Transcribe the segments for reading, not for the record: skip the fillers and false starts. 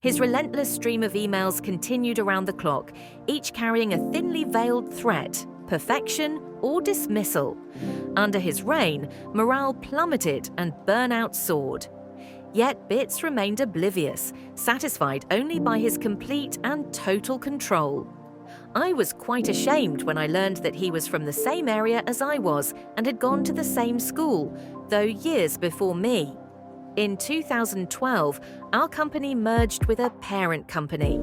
His relentless stream of emails continued around the clock, each carrying a thinly veiled threat, perfection, or dismissal. Under his reign, morale plummeted and burnout soared. Yet Bits remained oblivious, satisfied only by his complete and total control. I was quite ashamed when I learned that he was from the same area as I was and had gone to the same school, though years before me. In 2012, our company merged with a parent company.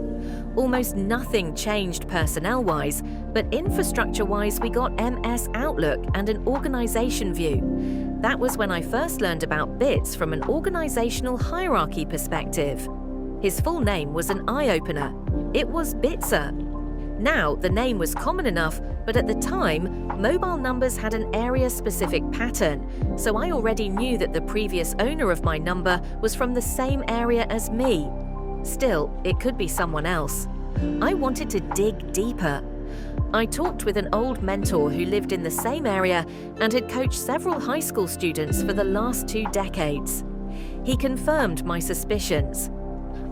Almost nothing changed personnel-wise, but infrastructure-wise we got MS Outlook and an organization view. That was when I first learned about Bits from an organizational hierarchy perspective. His full name was an eye-opener. It was Bitsah. Now, the name was common enough, but at the time, mobile numbers had an area-specific pattern, so I already knew that the previous owner of my number was from the same area as me. Still, it could be someone else. I wanted to dig deeper. I talked with an old mentor who lived in the same area and had coached several high school students for the last 2 decades. He confirmed my suspicions.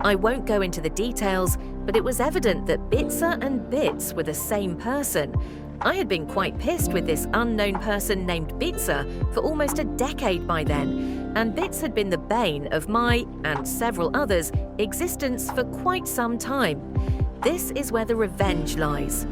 I won't go into the details, but it was evident that Bitsah and Bits were the same person. I had been quite pissed with this unknown person named Bitsah for almost a decade by then, and Bits had been the bane of my, and several others, existence for quite some time. This is where the revenge lies.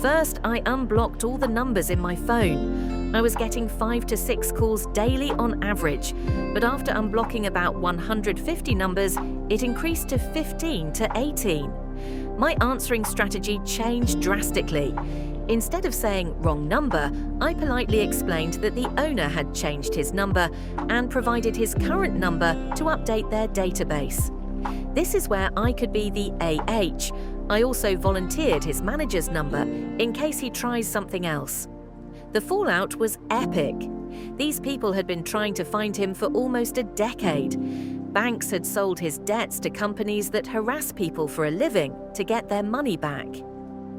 First, I unblocked all the numbers in my phone. I was getting 5 to 6 calls daily on average, but after unblocking about 150 numbers, it increased to 15 to 18. My answering strategy changed drastically. Instead of saying wrong number, I politely explained that the owner had changed his number and provided his current number to update their database. This is where I could be the AH. I also volunteered his manager's number in case he tries something else. The fallout was epic. These people had been trying to find him for almost a decade. Banks had sold his debts to companies that harass people for a living to get their money back.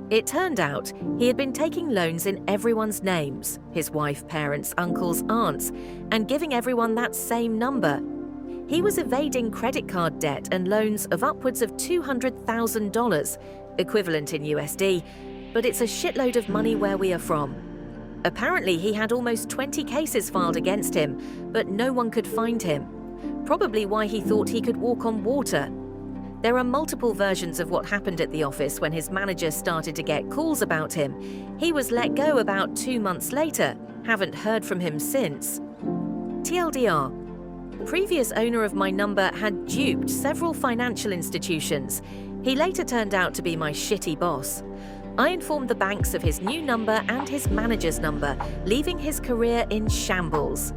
It turned out he had been taking loans in everyone's names, his wife, parents, uncles, aunts, and giving everyone that same number. He was evading credit card debt and loans of upwards of $200,000, equivalent in USD, but it's a shitload of money where we are from. Apparently, he had almost 20 cases filed against him, but no one could find him. Probably why he thought he could walk on water. There are multiple versions of what happened at the office when his manager started to get calls about him. He was let go about 2 months later. Haven't heard from him since. TLDR. The previous owner of my number had duped several financial institutions. He later turned out to be my shitty boss. I informed the banks of his new number and his manager's number, leaving his career in shambles.